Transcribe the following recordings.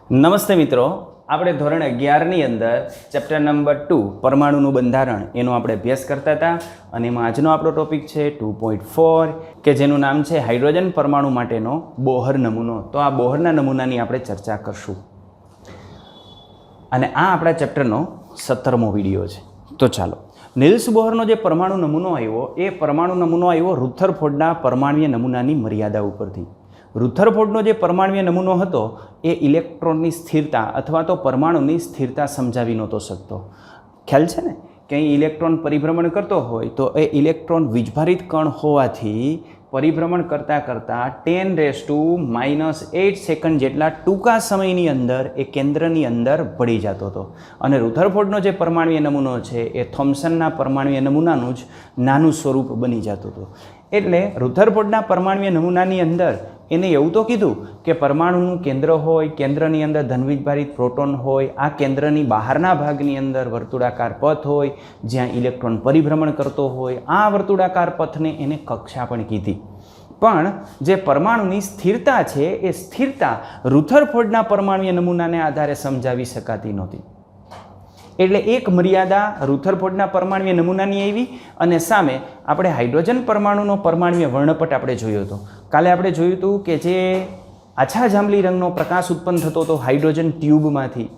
નમસ્તે મિત્રો, આપણે ધોરણ 11ની અંદર ચેપ્ટર નંબર 2 પરમાણુનું બંધારણ એનો આપણે અભ્યાસ કરતા હતા અને એમાં આજનો આપણો ટોપિક છે 2.4 કે જેનું નામ છે હાઇડ્રોજન પરમાણુ માટેનો બોહર નમૂનો. તો આ બોહરના નમૂનાની આપણે ચર્ચા કરશું અને આ આપણા ચેપ્ટરનો 17મો વિડીયો છે. તો ચાલો, નિલ્સ બોહરનો જે પરમાણુ નમૂનો આવ્યો એ પરમાણુ નમૂનો આવ્યો રુથરફોર્ડના પરમાણ્વીય નમૂનાની મર્યાદા ઉપરથી. રુથરફોર્ડનો જે પરમાણ્વીય નમૂનો હતો એ ઇલેક્ટ્રોનની સ્થિરતા અથવા તો પરમાણુની સ્થિરતા સમજાવી નહોતો શકતો. ખ્યાલ છે ને, કંઈ ઇલેક્ટ્રોન પરિભ્રમણ કરતો હોય તો એ ઇલેક્ટ્રોન વીજભારિત કણ હોવાથી પરિભ્રમણ કરતાં 10⁻⁻8 સેકન્ડ જેટલા ટૂંકા સમયની અંદર એ કેન્દ્રની અંદર ભળી જતો હતો. અને રુથરફોર્ડનો જે પરમાણ્વીય નમૂનો છે એ થોમ્સનના પરમાણ્વીય નમૂનાનું જ નાનું સ્વરૂપ બની જતું હતું. એટલે રુથરફોર્ડના પરમાણ્વીય નમૂનાની અંદર એને એવું તો કીધું કે પરમાણુનું કેન્દ્ર હોય, કેન્દ્રની અંદર ધનવીજભારિત પ્રોટોન હોય, આ કેન્દ્રની બહારના ભાગની અંદર વર્તુળાકાર પથ હોય જ્યાં ઇલેક્ટ્રોન પરિભ્રમણ કરતો હોય. આ વર્તુળાકાર પથને એને કક્ષા પણ કીધી. પણ જે પરમાણુની સ્થિરતા છે એ સ્થિરતા રુથરફોર્ડના પરમાણ્વીય નમૂનાને આધારે સમજાવી શકાતી નહોતી. એટલે એક મર્યાદા રુથરફોર્ડના પરમાણ્વીય નમૂનાની આવી અને સામે આપણે હાઇડ્રોજન પરમાણુનો પરમાણ્વીય વર્ણપટ આપણે જોયો હતો. કાલે આપણે જોયું હતું કે જે આછા જાંબલી રંગનો પ્રકાશ ઉત્પન્ન થતો હતો હાઇડ્રોજન ટ્યુબમાંથી,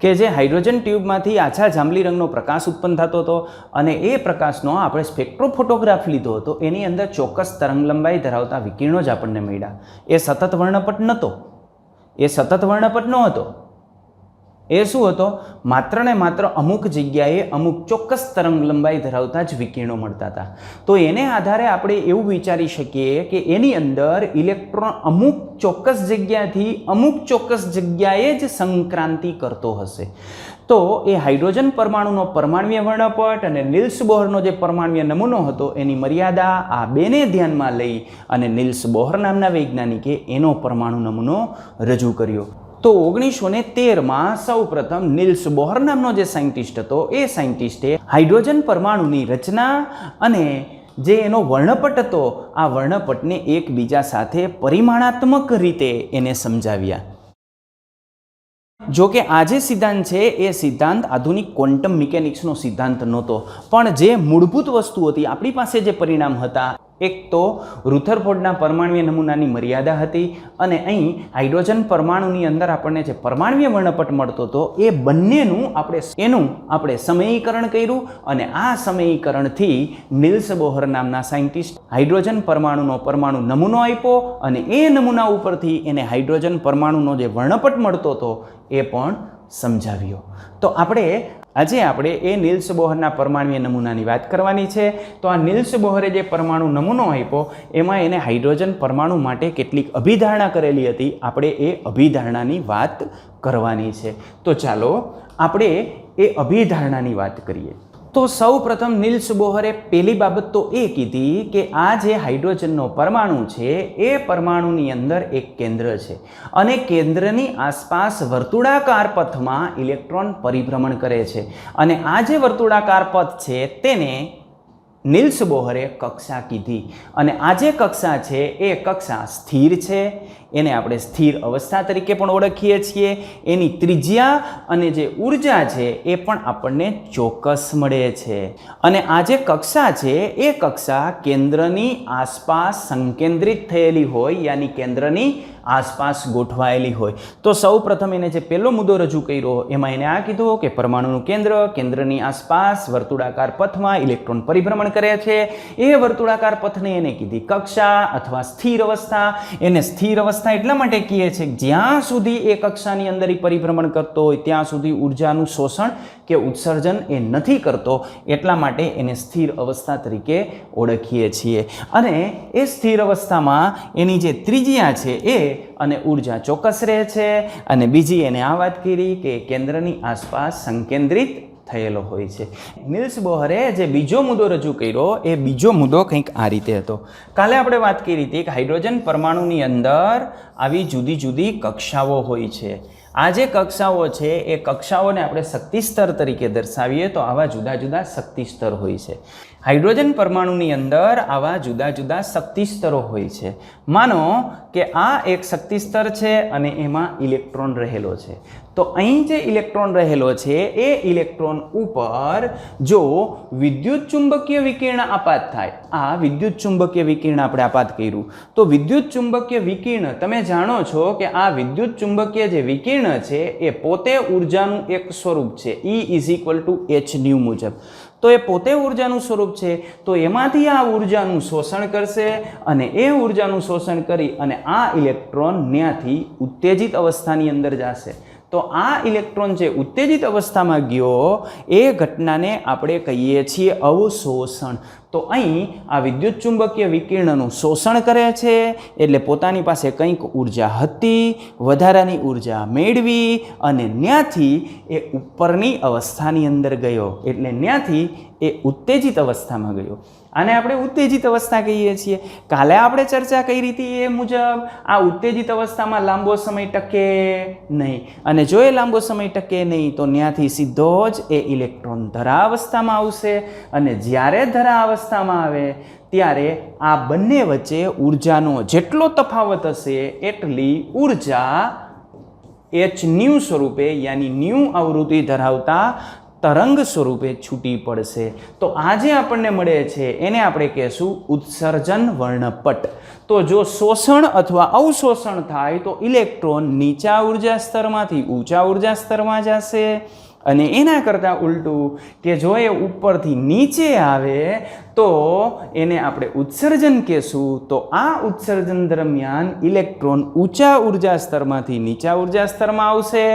કે જે હાઇડ્રોજન ટ્યુબમાંથી આછા જાંબલી રંગનો પ્રકાશ ઉત્પન્ન થતો હતો અને એ પ્રકાશનો આપણે સ્પેક્ટ્રોફોટોગ્રાફ લીધો હતો. એની અંદર ચોક્કસ તરંગલંબાઈ ધરાવતા વિકિરણો જ આપણને મળ્યા. એ સતત વર્ણપટ નહોતો, એ સતત વર્ણપટ ન હતો. એ શું હતો? માત્ર ને માત્ર અમુક જગ્યાએ અમુક ચોક્કસ તરંગલંબાઈ ધરાવતા જ વિકિરણો મળતા હતા. તો એને આધારે આપણે એવું વિચારી શકીએ કે એની અંદર ઇલેક્ટ્રોન અમુક ચોક્કસ જગ્યાથી અમુક ચોક્કસ જગ્યાએ જ સંક્રાંતિ કરતો હશે. તો એ હાઇડ્રોજન પરમાણુનો પરમાણ્વીય વર્ણપટ અને નિલ્સ બોહરનો જે પરમાણ્વીય નમૂનો હતો એની મર્યાદા આ બેને ધ્યાનમાં લઈ અને નિલ્સ બોહર નામના વૈજ્ઞાનિકે એનો પરમાણુ નમૂનો રજૂ કર્યો. તો 1913માં સૌ પ્રથમ નિલ્સ બોહર નામનો જે સાયન્ટિસ્ટ હતો એ સાયન્ટિસ્ટે હાઇડ્રોજન પરમાણુની રચના અને જે એનો વર્ણપટ હતો આ વર્ણપટને એકબીજા સાથે પરિમાણાત્મક રીતે એને સમજાવ્યા. જો કે આ જે સિદ્ધાંત છે એ સિદ્ધાંત આધુનિક ક્વોન્ટમ મિકેનિક્સનો સિદ્ધાંત નહોતો, પણ જે મૂળભૂત વસ્તુ હતી આપણી પાસે જે પરિણામ હતા, એક તો રુથરફોર્ડના પરમાણ્વીય નમૂનાની મર્યાદા હતી અને અહીં હાઇડ્રોજન પરમાણુની અંદર આપણને જે પરમાણ્વીય વર્ણપટ મળતો હતો એ બંનેનું આપણે સમયીકરણ કર્યું અને આ સમયીકરણથી નિલ્સ બોહર નામના સાયન્ટિસ્ટ હાઇડ્રોજન પરમાણુનો પરમાણુ નમૂનો આપ્યો અને એ નમૂના ઉપરથી એને હાઇડ્રોજન પરમાણુનો જે વર્ણપટ મળતો હતો એ પણ સમજાવ્યો. તો આજે આપણે એ નિલ્સ બોહરના પરમાણ્વીય નમૂનાની વાત કરવાની છે. તો આ નિલ્સ બોહરે જે પરમાણુ નમૂનો આપ્યો એમાં એને હાઇડ્રોજન પરમાણુ માટે કેટલીક અભિધારણા કરેલી હતી. આપણે એ અભિધારણાની વાત કરવાની છે. તો ચાલો આપણે એ અભિધારણાની વાત કરીએ. તો સૌ પ્રથમ નિલ્સ બોહરે પહેલી બાબત તો એ કીધી કે આ જે હાઇડ્રોજનનો પરમાણુ છે એ પરમાણુની અંદર એક કેન્દ્ર છે અને કેન્દ્રની આસપાસ વર્તુળાકાર પથમાં ઇલેક્ટ્રોન પરિભ્રમણ કરે છે અને આ જે વર્તુળાકાર પથ છે તેને નિલ્સ બોહરે કક્ષા કીધી અને આ જે કક્ષા છે એ કક્ષા સ્થિર છે. એને આપણે સ્થિર અવસ્થા તરીકે પણ ઓળખીએ છીએ. એની ત્રિજ્યા અને જે ઉર્જા છે એ પણ આપણને ચોક્કસ મળે છે અને આ જે કક્ષા છે એ કક્ષા કેન્દ્રની આસપાસ સંકેન્દ્રિત થયેલી હોય, યાની કેન્દ્રની આસપાસ ગોઠવાયેલી હોય. તો સૌ પ્રથમ એને જે પહેલો મુદ્દો રજૂ કર્યો એમાં એને આ કીધું કે પરમાણુનું કેન્દ્રની આસપાસ વર્તુળાકાર પથમાં ઇલેક્ટ્રોન પરિભ્રમણ કરે છે. એ વર્તુળાકાર પથને એને કીધી કક્ષા અથવા સ્થિર અવસ્થા. એને સ્થિર અવસ્થા એટલા માટે કહીએ છીએ કે જ્યાં સુધી એ કક્ષાની અંદર પરિભ્રમણ કરતો હોય ત્યાં સુધી ઉર્જાનું શોષણ કે ઉત્સર્જન એ નથી કરતો, એટલા માટે એને સ્થિર અવસ્થા તરીકે ઓળખીએ છીએ. અને એ સ્થિર અવસ્થામાં એની જે ત્રિજ્યા છે એ અને ઉર્જા ચોક્કસ રહે છે. અને બીજી એને આ વાત કરી કે કેન્દ્રની આસપાસ સંકેન્દ્રિત થયેલો હોય છે. નિલ્સ બોહરે જે બીજો મુદ્દો રજૂ કર્યો એ બીજો મુદ્દો કંઈક આ રીતે હતો. કાલે આપણે વાત કરી હતી કે હાઇડ્રોજન પરમાણુની અંદર આવી જુદી જુદી કક્ષાઓ હોય છે. આ જે કક્ષાઓ છે એ કક્ષાઓને આપણે શક્તિ સ્તર તરીકે દર્શાવીએ તો આવા જુદા જુદા શક્તિ સ્તર હોય છે. હાઇડ્રોજન પરમાણુની અંદર આવા જુદા જુદા શક્તિ સ્તરો હોય છે. માનો કે આ એક શક્તિ સ્તર છે અને એમાં ઇલેક્ટ્રોન રહેલો છે. તો અહીં જે ઇલેક્ટ્રોન રહેલો છે એ ઇલેક્ટ્રોન ઉપર જો વિદ્યુત ચુંબકીય વિકિરણ આપાત થાય, આ વિદ્યુત ચુંબકીય વિકિરણ આપણે આપાત કર્યું તો વિદ્યુત ચુંબકીય વિકિરણ તમે જાણો છો કે આ વિદ્યુત ચુંબકીય જે વિકિરણ છે એ પોતે ઉર્જાનું એક સ્વરૂપ છે. E = h nu મુજબ. તો એ પોતે ઉર્જાનું સ્વરૂપ છે તો એમાંથી આ ઉર્જાનું શોષણ કરશે અને એ ઉર્જાનું શોષણ કરી અને આ ઇલેક્ટ્રોન ત્યાંથી ઉત્તેજિત અવસ્થાની અંદર જશે. તો આ ઇલેક્ટ્રોન જે ઉત્તેજિત અવસ્થામાં ગયો એ ઘટનાને આપણે કહીએ છીએ અવશોષણ. તો અહીં આ વિદ્યુત ચુંબકીય વિકિરણનું શોષણ કરે છે એટલે પોતાની પાસે કંઈક ઉર્જા હતી, વધારાની ઉર્જા મેળવી અને ત્યાંથી એ ઉપરની અવસ્થાની અંદર ગયો એટલે ત્યાંથી એ ઉત્તેજિત અવસ્થામાં ગયો. આને આપણે ઉત્તેજિત અવસ્થા કહીએ છીએ. કાલે આપણે ચર્ચા કરી હતી એ મુજબ આ ઉત્તેજિત અવસ્થામાં લાંબો સમય ટકે નહીં અને જો એ લાંબો સમય ટકે નહીં તો ત્યાંથી સીધો જ એ ઇલેક્ટ્રોન ધરા અવસ્થામાં આવશે અને જ્યારે ધરા અવસ્થામાં આવે ત્યારે આ બંને વચ્ચે ઉર્જાનો જેટલો તફાવત હશે એટલી ઉર્જા h nu સ્વરૂપે યાની ન્યુ આવૃત્તિ ધરાવતા તરંગ સ્વરૂપે છૂટી પડશે. તો આ જે આપણને મળે છે એને આપણે કહેશું ઉત્સર્જન વર્ણપટ. તો જો શોષણ અથવા અવશોષણ થાય તો ઇલેક્ટ્રોન નીચા ઉર્જા સ્તરમાંથી ઊંચા ઉર્જા સ્તરમાં જશે અને એના કરતાં ઉલટું કે જો એ ઉપરથી નીચે આવે તો એને આપણે ઉત્સર્જન કહેશું. તો આ ઉત્સર્જન દરમિયાન ઇલેક્ટ્રોન ઊંચા ઉર્જા સ્તરમાંથી નીચા ઉર્જા સ્તરમાં આવશે,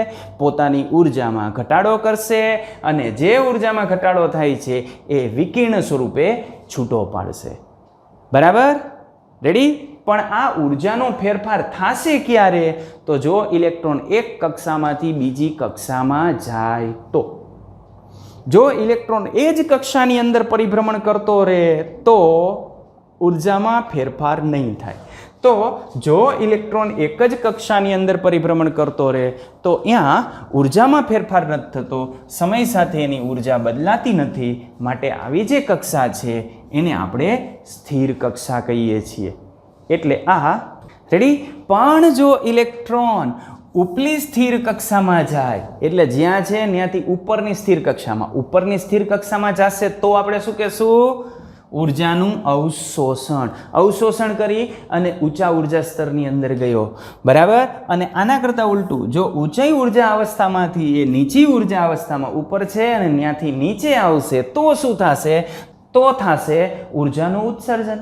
પોતાની ઉર્જામાં ઘટાડો કરશે અને જે ઉર્જામાં ઘટાડો થાય છે એ વિકિરણ સ્વરૂપે છૂટો પાડશે. બરાબર? રેડી? પણ આ ઉર્જાનો ફેરફાર થશે ક્યારે? તો જો ઇલેક્ટ્રોન એક કક્ષામાંથી બીજી કક્ષામાં જાય તો. જો ઇલેક્ટ્રોન એ જ કક્ષાની અંદર પરિભ્રમણ કરતો રહે તો ઉર્જામાં ફેરફાર નહીં થાય. તો જો ઇલેક્ટ્રોન એક જ કક્ષાની અંદર પરિભ્રમણ કરતો રહે તો ત્યાં ઉર્જામાં ફેરફાર નથી થતો, સમય સાથે એની ઉર્જા બદલાતી નથી. માટે આવી જે કક્ષા છે એને આપણે સ્થિર કક્ષા કહીએ છીએ. એટલે આ રેડી. પણ જો ઇલેક્ટ્રોન ઉપલી સ્થિર કક્ષામાં જાય એટલે જ્યાં છે ત્યાંથી ઉપરની સ્થિર કક્ષામાં જશે તો આપણે શું કહેશું? ઉર્જાનું અવશોષણ કરી અને ઊંચા ઉર્જા સ્તરની અંદર ગયો. બરાબર? અને આના કરતાં ઉલટું જો ઊંચાઈ ઉર્જા અવસ્થામાંથી એ નીચી ઉર્જા અવસ્થામાં ઉપર છે અને ત્યાંથી નીચે આવશે તો શું થશે? તો થશે ઉર્જાનું ઉત્સર્જન.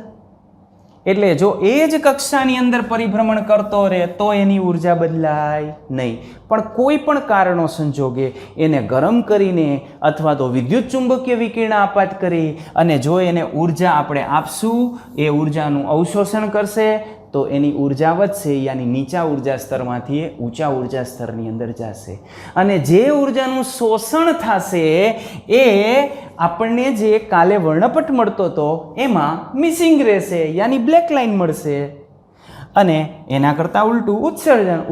એટલે જો એ જ કક્ષાની અંદર પરિભ્રમણ કરતો રહે તો એની ઉર્જા બદલાય નહીં. પણ કોઈ પણ કારણો સંજોગે એને ગરમ કરીને અથવા તો વિદ્યુત ચુંબકીય વિકિરણ આપાત કરી અને જો એને ઉર્જા આપણે આપશું એ ઉર્જાનું અવશોષણ કરશે તો એની ઉર્જા વધશે યાની નીચા ઉર્જા સ્તરમાંથી ઊંચા ઉર્જા સ્તરની અંદર જશે અને જે ઉર્જાનું શોષણ થશે એ આપણને જે કાલે વર્ણપટ મળતો હતો એમાં મિસિંગ રહેશે યાની બ્લેક લાઇન મળશે અને એના કરતાં ઉલટું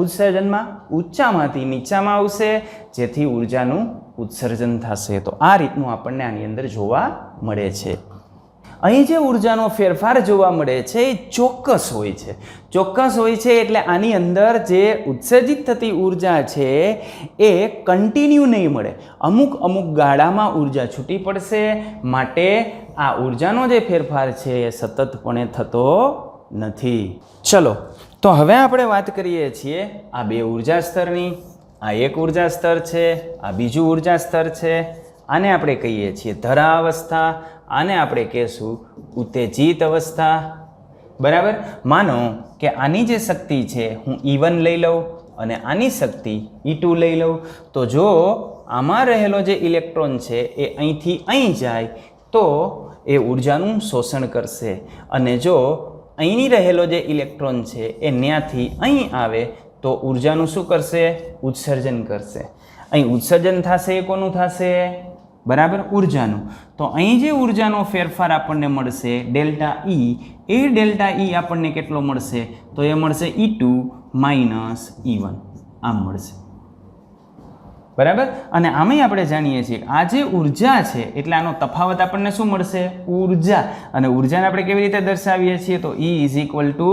ઉત્સર્જનમાં ઊંચામાંથી નીચામાં આવશે જેથી ઉર્જાનું ઉત્સર્જન થશે. તો આ રીતનું આપણને આની અંદર જોવા મળે છે. અહીં જે ઉર્જાનો ફેરફાર જોવા મળે છે એ ચોક્કસ હોય છે એટલે આની અંદર જે ઉત્સર્જિત થતી ઉર્જા છે એ કન્ટિન્યુ નહીં મળે, અમુક ગાળામાં ઉર્જા છૂટી પડશે. માટે આ ઉર્જાનો જે ફેરફાર છે એ સતતપણે થતો નથી. ચલો તો હવે આપણે વાત કરીએ છીએ આ બે ઉર્જા સ્તરની. આ એક ઉર્જા સ્તર છે, આ બીજું ઉર્જા સ્તર છે. આને આપણે કહીએ છીએ ધરા અવસ્થા, આને આપણે કહીશું ઉત્તેજિત અવસ્થા. બરાબર? માનો કે આની જે શક્તિ છે હું E1 લઈ લઉં અને આની શક્તિ E2 લઈ લઉં તો જો આમાં રહેલો જે ઇલેક્ટ્રોન છે એ અહીંથી અહીં જાય તો એ ઉર્જાનું શોષણ કરશે અને જો અહીંની રહેલો જે ઇલેક્ટ્રોન છે એ ત્યાંથી અહીં આવે તો ઉર્જાનું શું કરશે? ઉત્સર્જન કરશે. અહીં ઉત્સર્જન થશે એ કોનું થશે? બરાબર, ઉર્જાનું. તો અહીં જે ઉર્જાનો ફેરફાર આપણને મળશે ડેલ્ટા ઈ, એ ડેલ્ટા ઈ આપણને કેટલો મળશે? તો એ મળશે E2 માઇનસ E1, આમ મળશે. બરાબર. અને આમાં આપણે જાણીએ છીએ કે આ જે ઉર્જા છે એટલે આનો તફાવત આપણને શું મળશે? ઉર્જા. અને ઉર્જાને આપણે કેવી રીતે દર્શાવીએ છીએ? તો E is equal two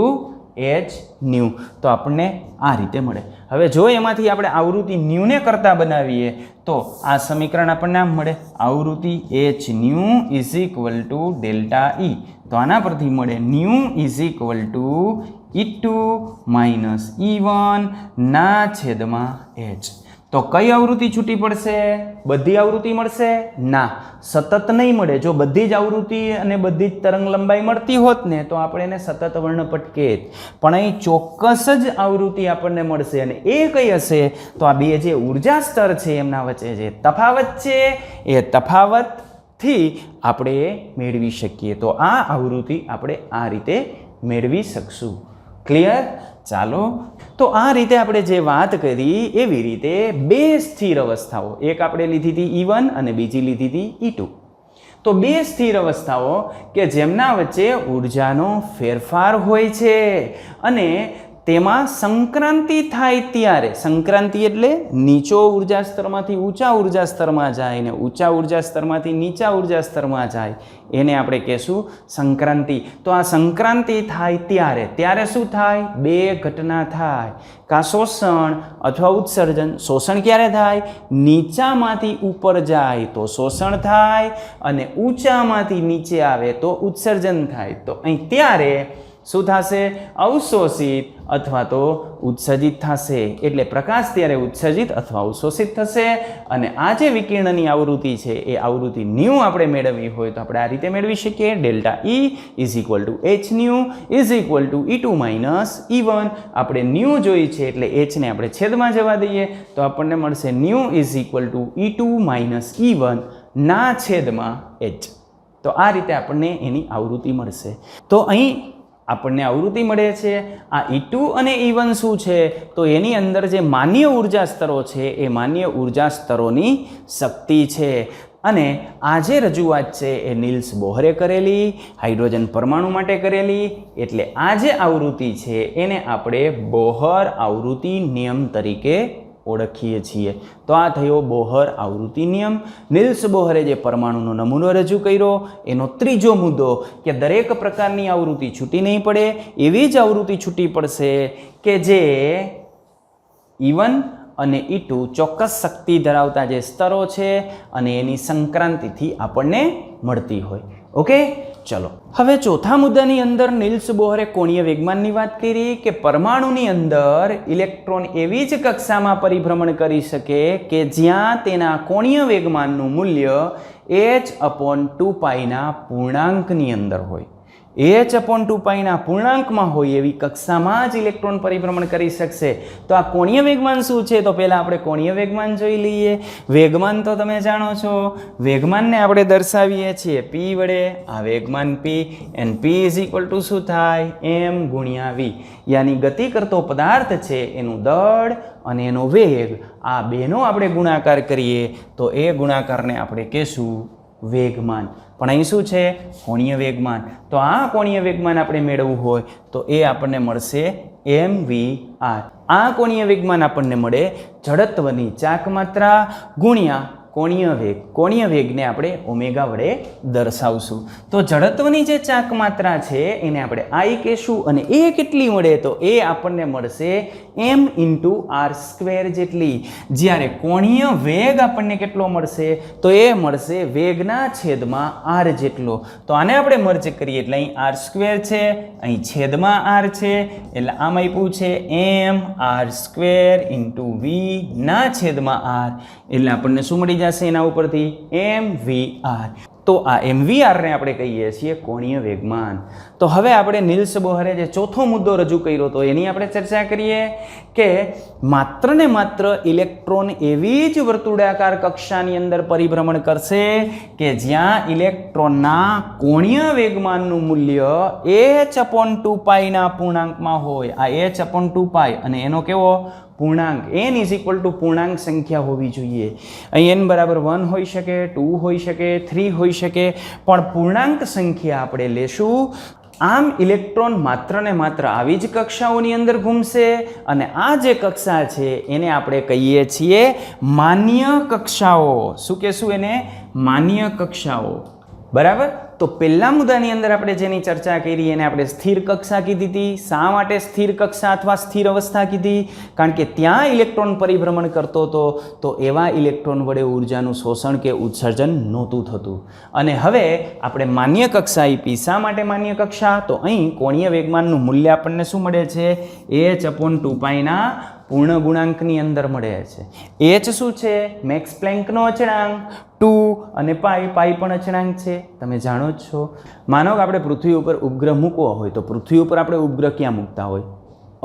h new. તો આપણને આ રીતે મળે. હવે જો એમાંથી આપણે આવૃત્તિ ન્યુને કરતા બનાવીએ તો આ સમીકરણ આપણને આમ મળે, આવૃત્તિ h new is equal to delta E. તો આના પરથી મળે new is equal two E2 minus E1 ના છેદમાં h. તો કઈ આવૃત્તિ છૂટી પડશે? બધી આવૃત્તિ મળશે? ના, સતત નહીં મળે. જો બધી જ આવૃત્તિ અને બધી જ તરંગ લંબાઈ મળતી હોત ને તો આપણે એને સતત વર્ણપટ કહેત. પણ અહીં ચોક્કસ જ આવૃત્તિ આપણને મળશે અને એ કઈ હશે? તો આ બે જે ઉર્જા સ્તર છે એમના વચ્ચે જે તફાવત છે એ તફાવતથી આપણે મેળવી શકીએ. તો આ આવૃત્તિ આપણે આ રીતે મેળવી શકશું. ક્લિયર? ચાલો, તો આ રીતે આપણે જે વાત કરી એવી રીતે બે સ્થિર અવસ્થાઓ, એક આપણે લીધી હતી E1 અને બીજી લીધી હતી E2. તો બે સ્થિર અવસ્થાઓ કે જેમના વચ્ચે ઉર્જાનો ફેરફાર હોય છે અને તેમાં સંક્રાંતિ થાય ત્યારે, સંક્રાંતિ એટલે નીચો ઉર્જા સ્તરમાંથી ઊંચા ઉર્જા સ્તરમાં જાય ને ઊંચા ઉર્જા સ્તરમાંથી નીચા ઉર્જા સ્તરમાં જાય, એને આપણે કહેશું સંક્રાંતિ. તો આ સંક્રાંતિ થાય ત્યારે શું થાય? બે ઘટના થાય, કાં શોષણ અથવા ઉત્સર્જન. શોષણ ક્યારે થાય? નીચામાંથી ઉપર જાય તો શોષણ થાય અને ઊંચામાંથી નીચે આવે તો ઉત્સર્જન થાય. તો અહીં ત્યારે શું થશે? અવશોષિત અથવા તો ઉત્સર્જિત થશે. એટલે પ્રકાશ ત્યારે ઉત્સર્જિત અથવા અવશોષિત થશે. અને આ જે વિકિરણની આવૃત્તિ છે એ આવૃત્તિ ન્યુ આપણે મેળવવી હોય તો આપણે આ રીતે મેળવી શકીએ. Delta E is equal two h new is equal two E2 minus E1. આપણે ન્યુ જોઈ છે એટલે h ને આપણે છેદમાં જવા દઈએ તો આપણને મળશે new is equal two E2 minus E1 ના છેદમાં h. તો આ રીતે આપણને એની આવૃત્તિ મળશે. તો અહીં આપણને આવૃત્તિ મળે છે. આ E2 અને E1 શું છે? તો એની અંદર જે માન્ય ઉર્જા સ્તરો છે એ માન્ય ઉર્જા સ્તરોની શક્તિ છે. અને આ જે રજૂઆત છે એ નિલ્સ બોહરે કરેલી, હાઇડ્રોજન પરમાણુ માટે કરેલી. એટલે આ જે આવૃત્તિ છે એને આપણે બોહર આવૃત્તિ નિયમ તરીકે ઓળખીએ છીએ. તો આ થયો બોહર આવૃત્તિ નિયમ. નિલ્સ બોહરે જે પરમાણુનો નમૂનો રજૂ કર્યો એનો ત્રીજો મુદ્દો કે દરેક પ્રકારની આવૃત્તિ છૂટી નહીં પડે, એવી જ આવૃત્તિ છૂટી પડશે કે જે E1 અને E2 ચોક્કસ શક્તિ ધરાવતા જે સ્તરો છે અને એની સંક્રાંતિથી આપણને મળતી હોય. ઓકે, ચલો હવે ચોથા મુદ્દાની અંદર નિલ્સ બોહરે કોણીય વેગમાનની વાત કરી કે પરમાણુની અંદર ઇલેક્ટ્રોન એવી જ કક્ષામાં પરિભ્રમણ કરી શકે કે જ્યાં તેના કોણીય વેગમાનનું મૂલ્ય h/2π ના પૂર્ણાંકની અંદર હોય. h/2π ના પૂર્ણાંકમાં હોય એવી કક્ષામાં જ ઇલેક્ટ્રોન પરિભ્રમણ કરી શકશે. તો આ કોણીય વેગમાન શું છે? તો પહેલા આપણે કોણીય વેગમાન જોઈ લઈએ. વેગમાન તો તમે જાણો છો, વેગમાનને આપણે દર્શાવીએ છીએ p વડે. આ વેગમાન p and p is equal two શું થાય? m ગુણ્યા v. યાની ગતિ કરતો પદાર્થ છે એનું દળ અને એનો વેગ, આ બેનો આપણે ગુણાકાર કરીએ તો એ ગુણાકારને આપણે કહેશું વેગમાન. પણ અહીં શું છે? કોણીય વેગમાન. તો આ કોણીય વેગમાન આપણે મેળવવું હોય તો એ આપણને મળશે mvr. આ કોણીય વેગમાન આપણને મળે જડત્વની ચાક માત્રા ગુણ્યા કોણીય વેગ. કોણીય વેગને આપણે ઓમેગા વડે દર્શાવશું. તો જડત્વની જે ચાક માત્રા છે એને આપણે I કહેશું અને એ કેટલી મળે? તો એ આપણને મળશે m × r² જેટલી. જ્યારે કોણીય વેગ આપણને કેટલો મળશે? તો એ મળશે વેગના છેદમાં r જેટલો. તો આને આપણે મર્જ કરીએ એટલે અહીં r² છે, અહીં છેદમાં r છે, એટલે આમ આપ્યું છે m r² × v ના છેદમાં r. એટલે આપણને શું મળી જશે એના ઉપરથી? mvr. તો આ mvr ને આપણે કહીએ છીએ કોણીય વેગમાન. તો હવે આપણે નિલ્સ બોહરે જે ચોથો મુદ્દો રજૂ કર્યો તો એની આપણે ચર્ચા કરીએ કે માત્ર ને માત્ર ઇલેક્ટ્રોન એવી જ વર્તુળાકાર કક્ષાની અંદર પરિભ્રમણ કરશે કે જ્યાં ઇલેક્ટ્રોનના કોણીય વેગમાનનું મૂલ્ય h/2π ના પૂર્ણાંકમાં હોય. આ h/2π અને એનો કેવો પૂર્ણાંક, n ઇઝ ઇક્વલ ટુ પૂર્ણાંક સંખ્યા હોવી જોઈએ. અહીં n બરાબર 1 હોઈ શકે, 2 હોઈ શકે, 3 હોઈ શકે, પણ પૂર્ણાંક સંખ્યા આપણે લેશું. આમ ઇલેક્ટ્રોન માત્ર ને માત્ર આવી જ કક્ષાઓની અંદર ઘૂમશે અને આ જે કક્ષા છે એને આપણે કહીએ છીએ માન્ય કક્ષાઓ. શું કહેશું એને? માન્ય કક્ષાઓ. બરાબર. તો પહેલા મુદ્દાની અંદર આપણે જેની ચર્ચા કરી એને આપણે સ્થિર કક્ષા કીધી હતી. શા માટે સ્થિર કક્ષા અથવા સ્થિર અવસ્થા કીધી? કારણ કે ત્યાં ઇલેક્ટ્રોન પરિભ્રમણ કરતો હતો તો એવા ઇલેક્ટ્રોન વડે ઉર્જાનું શોષણ કે ઉત્સર્જન નહોતું થતું. અને હવે આપણે માન્ય કક્ષા આપી. શા માટે માન્ય કક્ષા? તો અહીં કોણીય વેગમાનનું મૂલ્ય આપણને શું મળે છે? h/2π ના પૂર્ણ ગુણાંકની અંદર મળે છે. h શું છે? મેક્સ પ્લેન્કનો અચળાંક. 2 અને પાઈ પણ અચળાંક છે, તમે જાણો જ છો. માનો કે આપણે પૃથ્વી ઉપર ઉપગ્રહ મૂકવો હોય તો પૃથ્વી ઉપર આપણે ઉપગ્રહ ક્યાં મૂકતા હોય?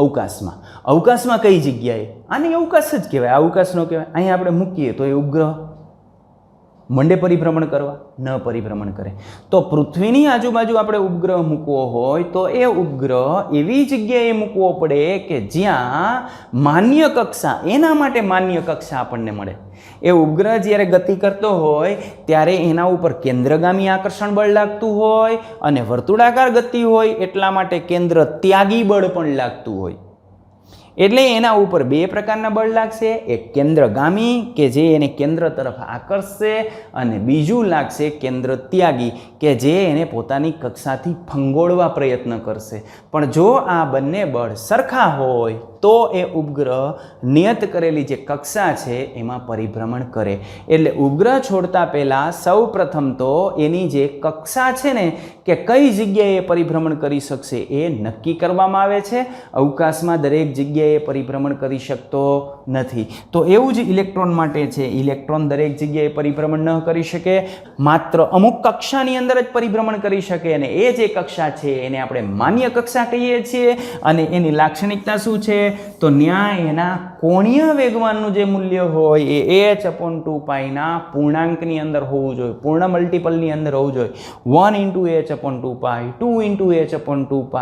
અવકાશમાં. અવકાશમાં કઈ જગ્યાએ? આને અવકાશ જ કહેવાય, અવકાશ ન કહેવાય. અહીં આપણે મૂકીએ તો એ ઉપગ્રહ મંડે પરિભ્રમણ કરવા? ન પરિભ્રમણ કરે. તો પૃથ્વીની આજુબાજુ આપણે ઉપગ્રહ મૂકવો હોય તો એ ઉપગ્રહ એવી જગ્યાએ મૂકવો પડે કે જ્યાં માન્ય કક્ષા, એના માટે માન્ય કક્ષા આપણને મળે. એ ઉપગ્રહ જ્યારે ગતિ કરતો હોય ત્યારે એના ઉપર કેન્દ્રગામી આકર્ષણ બળ લાગતું હોય અને વર્તુળાકાર ગતિ હોય એટલા માટે કેન્દ્ર ત્યાગી બળ પણ લાગતું હોય. એટલે એના ઉપર બે પ્રકારના બળ લાગશે. એક કેન્દ્રગામી કે જે એને કેન્દ્ર તરફ આકર્ષશે અને બીજું લાગશે કેન્દ્ર ત્યાગી કે જે એને પોતાની કક્ષાથી ફંગોળવા પ્રયત્ન કરશે. પણ જો આ બંને બળ સરખા હોય તો એ ઉપગ્રહ નિયત કરેલી જે કક્ષા છે એમાં પરિભ્રમણ કરે. એટલે ઉપગ્રહ છોડતા પહેલાં સૌ પ્રથમ તો એની જે કક્ષા છે ને કે કઈ જગ્યાએ પરિભ્રમણ કરી શકશે એ નક્કી કરવામાં આવે છે. અવકાશમાં દરેક જગ્યાએ પરિભ્રમણ કરી શકતો નથી. તો એવું જ ઇલેક્ટ્રોન માટે છે. ઇલેક્ટ્રોન દરેક જગ્યાએ પરિભ્રમણ ન કરી શકે, માત્ર અમુક કક્ષાની અંદર જ પરિભ્રમણ કરી શકે અને એ જે કક્ષા છે એને આપણે માન્ય કક્ષા કહીએ છીએ. અને એની લાક્ષણિકતા શું છે? તો ન્યાય એના કોણીય વેગમાનનું જે મૂલ્ય હોય એ h/2π ના પૂર્ણાંકની અંદર હોવું જોઈએ, પૂર્ણ મલ્ટિપલની અંદર હોવું જોઈએ. 1 × h/2π, 2 × h/2π,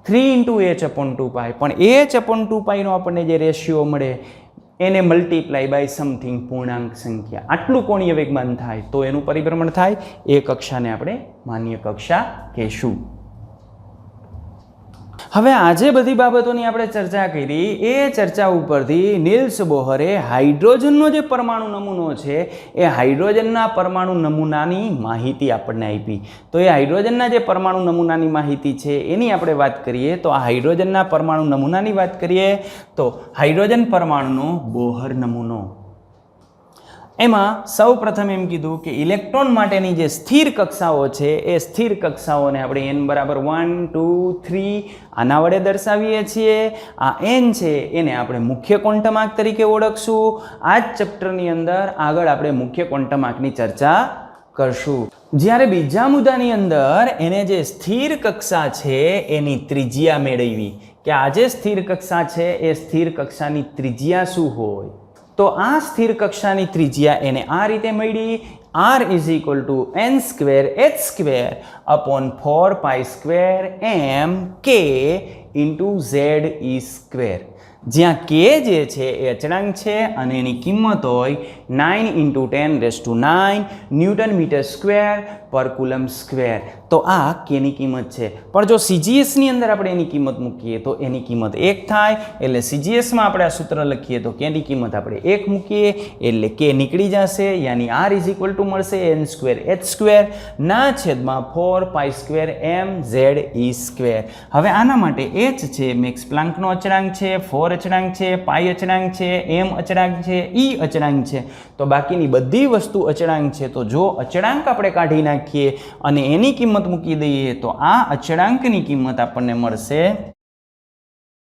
3 × h/2π. પણ h/2π નો આપણને જે રેશિયો મળે એને મલ્ટીપ્લાય બાય સમથિંગ પૂર્ણાંક સંખ્યા, આટલું કોણીય વેગમાન થાય તો એનું પરિભ્રમણ થાય. એ કક્ષાને આપણે માન્ય કક્ષા કહેશું. હવે આજે બધી બાબતોની આપણે ચર્ચા કરી. એ ચર્ચા ઉપરથી નિલ્સ બોહરે હાઇડ્રોજનનો જે પરમાણુ નમૂનો છે એ હાઇડ્રોજનના પરમાણુ નમૂનાની માહિતી આપણને આપી. તો એ હાઇડ્રોજનના જે પરમાણુ નમૂનાની માહિતી છે એની આપણે વાત કરીએ. તો આ હાઇડ્રોજનના પરમાણુ નમૂનાની વાત કરીએ તો હાઇડ્રોજન પરમાણુનો બોહર નમૂનો. એમાં સૌ પ્રથમ એમ કીધું કે ઇલેક્ટ્રોન માટેની જે સ્થિર કક્ષાઓ છે એ સ્થિર કક્ષાઓને આપણે n બરાબર 1, 2, 3 આના વડે દર્શાવીએ છીએ. આ n છે એને આપણે મુખ્ય ક્વોન્ટમ આંક તરીકે ઓળખશું. આ જ ચેપ્ટરની અંદર આગળ આપણે મુખ્ય ક્વોન્ટમ આંકની ચર્ચા કરશું. જ્યારે બીજા મુદ્દાની અંદર એને જે સ્થિર કક્ષા છે એની ત્રિજ્યા મેળવી કે આ જે સ્થિર કક્ષા છે એ સ્થિર કક્ષાની ત્રિજ્યા શું હોય, તો આ સ્થિર કક્ષાની ત્રિજ્યા એને આ રીતે મળી. r = n²h²/4π² m k × z², જ્યાં k જે છે એ અચળાંક છે અને એની કિંમત હોય 9 × 10⁹ ન્યૂટન મીટર સ્ક્વેર પર કુલમ સ્ક્વેર. તો આ k ની કિંમત છે. પણ જો CGS ની અંદર આપણે એની કિંમત મૂકીએ તો એની કિંમત 1 થાય. એટલે CGS માં આપણે આ સૂત્ર લખીએ તો k ની કિંમત આપણે 1 મૂકીએ એટલે k નીકળી જશે. યાની r = મળશે n²h²/4π² mze². હવે આના માટે h છે મેક્સ પ્લાન્કનો અચળાંક છે, 4 અચળાંક છે, પાઈ અચળાંક છે, m અચળાંક છે, e અચળાંક છે. તો બાકીની બધી વસ્તુ અચળાંક છે. તો જો અચળાંક આપણે કાઢી નાખીએ અને એની કિંમત મૂકી દઈએ તો આ અચળાંકની કિંમત આપણને મળશે.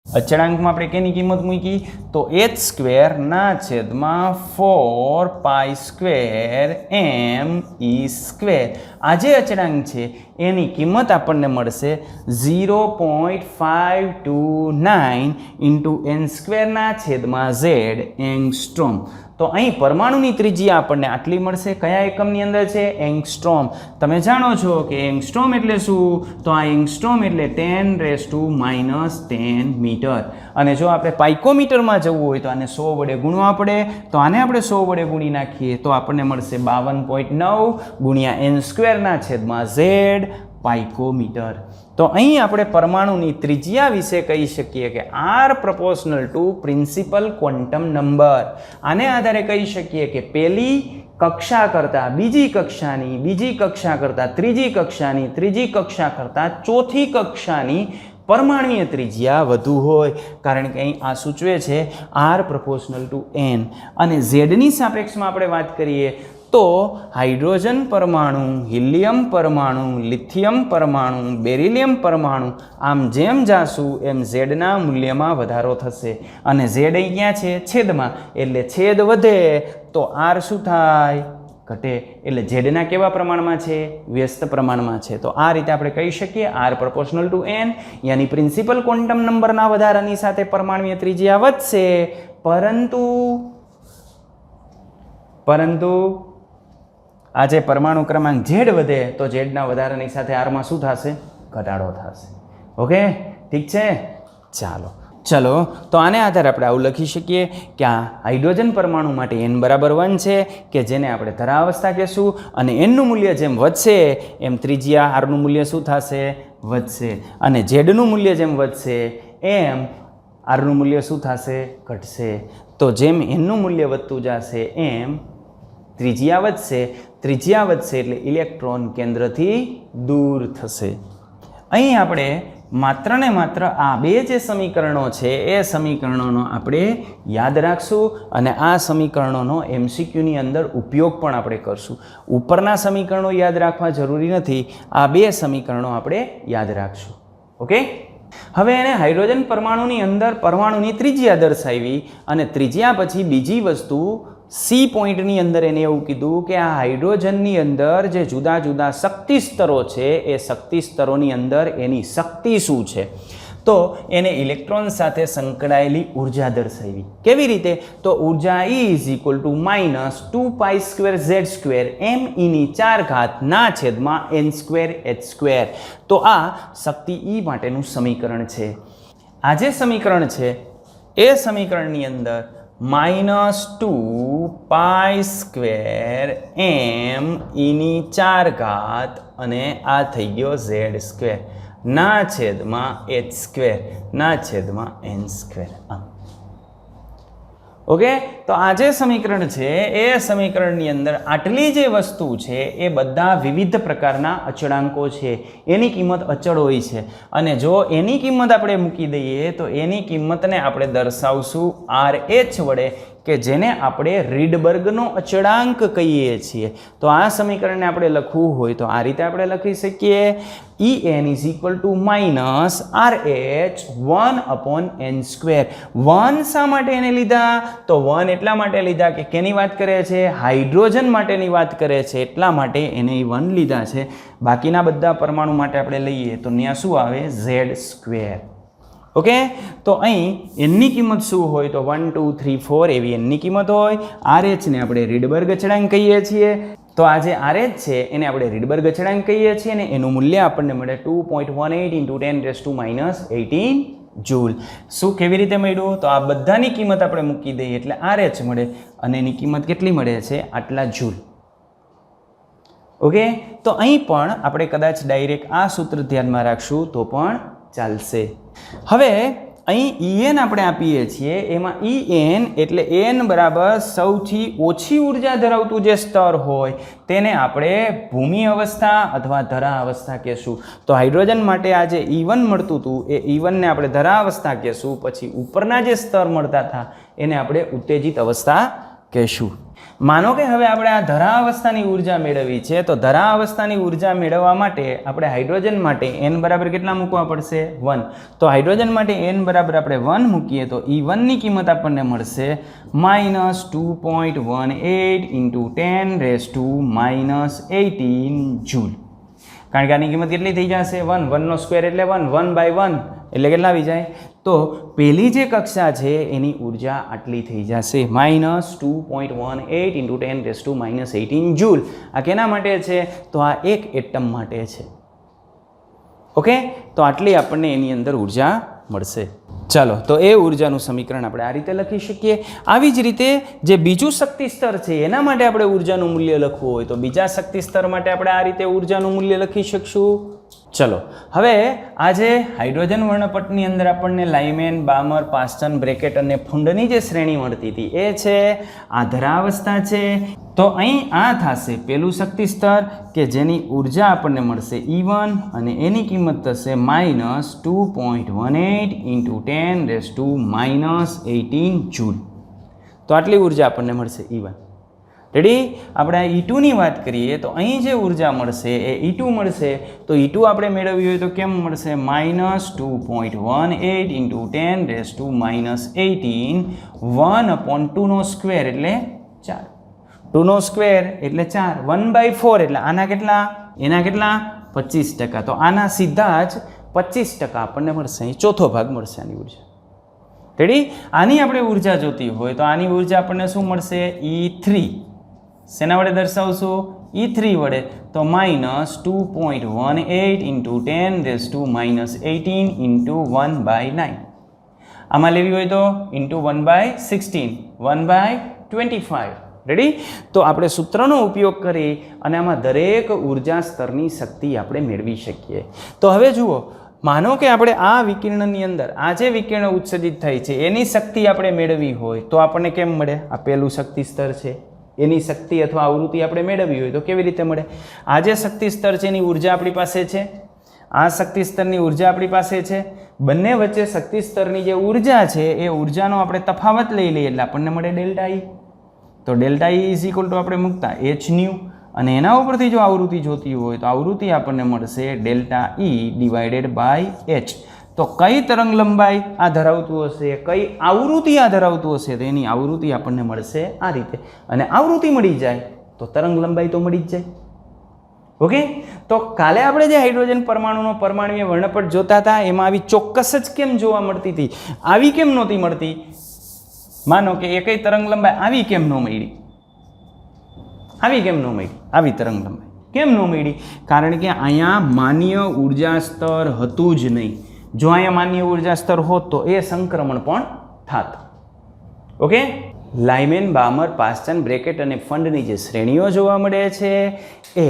અચળાંકમાં આપણે કેની કિંમત મૂકી તો h²/4π² me². આ જે અચળાંક છે એની કિંમત આપણને મળશે 0.529 × n² z એંગસ્ટ્રોમ. તો અહીં પરમાણુની ત્રિજ્યા આપણને આટલી મળશે. કયા એકમની અંદર છે? એંગસ્ટ્રોમ. તમે જાણો છો કે એંગસ્ટ્રોમ એટલે શું? તો આ એંગસ્ટ્રોમ એટલે 10⁻⁻10 મીટર. અને જો આપણે પાઇકોમીટરમાં જવું હોય તો આને 100 વડે ગુણવા પડે. તો આને આપણે 100 વડે ગુણી નાખીએ તો આપણને મળશે 52.9 ગુણ્યા n²/z પાઇકોમીટર. તો અહીં આપણે પરમાણુની ત્રિજ્યા વિશે કહી શકીએ કે R proportional to principal quantum number. આને આધારે કહી શકીએ કે પહેલી કક્ષા કરતાં બીજી કક્ષાની, બીજી કક્ષા કરતાં ત્રીજી કક્ષાની, ત્રીજી કક્ષા કરતાં ચોથી કક્ષાની પરમાણુય ત્રિજ્યા વધુ હોય. કારણ કે અહીં આ સૂચવે છે R proportional to n. અને ઝેડની સાપેક્ષમાં આપણે વાત કરીએ તો હાઇડ્રોજન પરમાણુ, હિલિયમ પરમાણુ, લિથિયમ પરમાણુ, બેરિલિયમ પરમાણુ આમ જેમ જાશું એમ ઝેડના મૂલ્યમાં વધારો થશે. અને ઝેડ અહીં ક્યાં છે? છેદમાં. એટલે છેદ વધે તો આર શું થાય? ઘટે. એટલે ઝેડના કેવા પ્રમાણમાં છે? વ્યસ્ત પ્રમાણમાં છે. તો આ રીતે આપણે કહી શકીએ આર proportional to n, યાની પ્રિન્સિપલ ક્વોન્ટમ નંબરના વધારાની સાથે પરમાણુય ત્રિજ્યા વધશે. પરંતુ આ જે પરમાણુ ક્રમાંક ઝેડ વધે તો ઝેડના વધારાની સાથે આરમાં શું થશે? ઘટાડો થશે. ઓકે, ઠીક છે. ચલો તો આને આધારે આપણે આવું લખી શકીએ કે આ હાઇડ્રોજન પરમાણુ માટે n બરાબર 1 છે કે જેને આપણે ધરાવસ્થા કહેશું. અને nનું મૂલ્ય જેમ વધશે એમ ત્રિજ્યા આરનું મૂલ્ય શું થશે? વધશે. અને ઝેડનું મૂલ્ય જેમ વધશે એમ આરનું મૂલ્ય શું થશે? ઘટશે. તો જેમ nનું મૂલ્ય વધતું જશે એમ ત્રિજ્યા વધશે. ત્રિજ્યા વધશે એટલે ઇલેક્ટ્રોન કેન્દ્રથી દૂર થશે. અહીં આપણે માત્ર ને માત્ર આ બે જે સમીકરણો છે એ સમીકરણોનો આપણે યાદ રાખશું અને આ સમીકરણોનો MCQની અંદર ઉપયોગ પણ આપણે કરશું. ઉપરના સમીકરણો યાદ રાખવા જરૂરી નથી, આ બે સમીકરણો આપણે યાદ રાખશું. ઓકે, હવે એને હાઇડ્રોજન પરમાણુની અંદર પરમાણુની ત્રિજ્યા દર્શાવી અને ત્રિજ્યા પછી બીજી વસ્તુ સી પોઈન્ટની અંદર એને એવું કીધું કે આ હાઇડ્રોજનની અંદર જે જુદા જુદા શક્તિ સ્તરો છે એ શક્તિ સ્તરોની અંદર એની શક્તિ શું છે? તો એને ઇલેક્ટ્રોન સાથે સંકળાયેલી ઉર્જા દર્શાવી. કેવી રીતે? તો ઉર્જા E = -2π²z²m⁴n²h². તો આ શક્તિ E માટેનું સમીકરણ છે. આ જે સમીકરણ છે એ સમીકરણની અંદર -2π²m⁴ અને આ થઈ ગયો z² ના છેદમાં h² ના છેદમાં n². ઓકે, તો આ જે સમીકરણ છે એ સમીકરણની અંદર આટલી જે વસ્તુ છે એ બધા વિવિધ પ્રકારના અચળાંકો છે. એની કિંમત અચળ હોય છે અને જો એની કિંમત આપણે મૂકી દઈએ તો એની કિંમતને આપણે દર્શાવશું RH વડે કે જેને આપણે રીડબર્ગનો અચળાંક કહીએ છીએ. તો આ સમીકરણને આપણે લખવું હોય તો આ રીતે આપણે લખી શકીએ En = -RH1/n². 1 શા માટે એને લીધા? તો 1 એટલા માટે લીધા કે કેની વાત કરે છે? હાઇડ્રોજન માટેની વાત કરે છે, એટલા માટે એને 1 લીધા છે. બાકીના બધા પરમાણુ માટે આપણે લઈએ તો ત્યાં શું આવે? z². ઓકે, તો અહીં એનની કિંમત શું હોય? તો 1 2 3 4 એવી એનની કિંમત હોય. RH ને આપણે રીડબર્ગ અચળાંક કહીએ છીએ. તો આ જે RH છે એને આપણે રીડબર્ગ અચળાંક કહીએ છીએ અને એનું મૂલ્ય આપણને મળે 2.18 × 10⁻18 જૂલ. શું કેવી રીતે મળ્યું? તો આ બધાની કિંમત આપણે મૂકી દઈએ એટલે RH મળે અને એની કિંમત કેટલી મળે છે? આટલા જૂલ. ઓકે, તો અહીં પણ આપણે કદાચ ડાયરેક્ટ આ સૂત્ર ધ્યાનમાં રાખશું તો પણ ચાલશે. હવે અહીં En આપણે આપીએ છીએ એમાં En એટલે n બરાબર સૌથી ઓછી ઉર્જા ધરાવતું જે સ્તર હોય તેને આપણે ભૂમિ અવસ્થા અથવા ધરા અવસ્થા કહેશું. તો હાઇડ્રોજન માટે આ જે E1 મળતું હતું એ E1 ને આપણે ધરા અવસ્થા કહેશું. પછી ઉપરના જે સ્તર મળતા હતા એને આપણે ઉત્તેજિત અવસ્થા કહેશું. માનો કે હવે આપણે આ ધરા અવસ્થાની ઉર્જા મેળવવી છે તો ધરા અવસ્થાની ઉર્જા મેળવવા માટે આપણે હાઇડ્રોજન માટે n બરાબર કેટલા મૂકવા પડશે? 1. તો હાઇડ્રોજન માટે n બરાબર આપણે 1 મૂકીએ તો E1 ની કિંમત આપણને મળશે -2.18 જૂલ. કારણ કે આની કિંમત કેટલી થઈ જશે? 1. 1 નો સ્ક્વેર એટલે 1. 1/1 એટલે કેટલા આવી જાય? તો પહેલી જે કક્ષા છે એની ઉર્જા આટલી થઈ જશે -2.18 × 10⁻18 જૂલ. આ કેના માટે છે? તો આ એક એટમ માટે છે. ઓકે, તો આટલી આપણને એની અંદર ઉર્જા મળશે. ચાલો, તો એ ઉર્જાનું સમીકરણ આપણે આ રીતે લખી શકીએ. આવી જ રીતે જે બીજું શક્તિ સ્તર છે એના માટે આપણે ઉર્જાનું મૂલ્ય લખવું હોય તો બીજા શક્તિ સ્તર માટે આપણે આ રીતે ઉર્જાનું મૂલ્ય લખી શકશું. ચલો, હવે આ જે હાઇડ્રોજન વર્ણપટની અંદર આપણને લાઇમેન, બામર, પાસ્ટન, બ્રેકેટ અને ફુંડની જે શ્રેણી મળતી હતી એ છે આધરાવસ્થા છે. તો અહીં આ થશે પહેલું શક્તિ સ્તર કે જેની ઉર્જા આપણને મળશે E1 અને એની કિંમત થશે -2.18 × 10⁻18 જૂલ. તો આટલી ઉર્જા આપણને મળશે E1. રેડી? આપણે આ E2ની વાત કરીએ તો અહીં જે ઉર્જા મળશે એ E2 મળશે. તો E2 આપણે મેળવવી હોય તો કેમ મળશે? -2.18 × 10⁻18 1/2² એટલે 4. 2 સ્ક્વેર એટલે 4, 1/4 એટલે આના કેટલા? એના કેટલા? 25%. તો આના સીધા જ 25% આપણને મળશે. અહીં ચોથો ભાગ મળશે આની ઉર્જા. રેડી? આની આપણે ઉર્જા જોતી હોય તો આની ઉર્જા આપણને શું મળશે? E3. શેના વડે દર્શાવશું? E3 વડે. તો -2.18 × 10⁻18 × 1/9. આમાં લેવી હોય તો × 1/16, 1/25. રેડી? તો આપણે સૂત્રનો ઉપયોગ કરી અને આમાં દરેક ઉર્જા સ્તરની શક્તિ આપણે મેળવી શકીએ. તો હવે જુઓ, માનો કે આપણે આ વિકિરણની અંદર આ જે વિકિરણ ઉત્સર્જિત થાય છે એની શક્તિ આપણે મેળવવી હોય તો આપણને કેમ મળે? આ પહેલું શક્તિ સ્તર છે એની શક્તિ અથવા આવૃત્તિ આપણે મેળવવી હોય તો કેવી રીતે મળે? આ જે શક્તિ સ્તર છે એની ઉર્જા આપણી પાસે છે, આ શક્તિ સ્તરની ઉર્જા આપણી પાસે છે. બંને વચ્ચે શક્તિ સ્તરની જે ઉર્જા છે એ ઉર્જાનો આપણે તફાવત લઈ લઈએ એટલે આપણને મળે ΔE. તો ΔE = આપણે મૂકતા hν અને એના ઉપરથી જો આવૃત્તિ જોતી હોય તો આવૃત્તિ આપણને મળશે ΔE/h. તો કઈ તરંગ લંબાઈ આ ધરાવતું હશે, કઈ આવૃત્તિ આ ધરાવતું હશે તો એની આવૃત્તિ આપણને મળશે આ રીતે. અને આવૃત્તિ મળી જાય તો તરંગ લંબાઈ તો મળી જ જાય. ઓકે, તો કાલે આપણે જે હાઇડ્રોજન પરમાણુનો પરમાણુય વર્ણપટ જોતા હતા એમાં આવી ચોક્કસ જ કેમ જોવા મળતી હતી? આવી કેમ નહોતી મળતી? માનો કે એકઈ તરંગ લંબાઈ આવી કેમ ન મળી? આવી કેમ ન મળી? આવી તરંગ લંબાઈ કેમ ન મળી? કારણ કે અહીંયા માન્ય ઉર્જા સ્તર હતું જ નહીં. જો અહીંયા માન્ય ઉર્જા સ્તર હોત તો એ સંક્રમણ પણ થાત. ઓકે, લાઇમેન, બામર, પાસ્ટન, બ્રેકેટ અને ફંડની જે શ્રેણીઓ જોવા મળે છે એ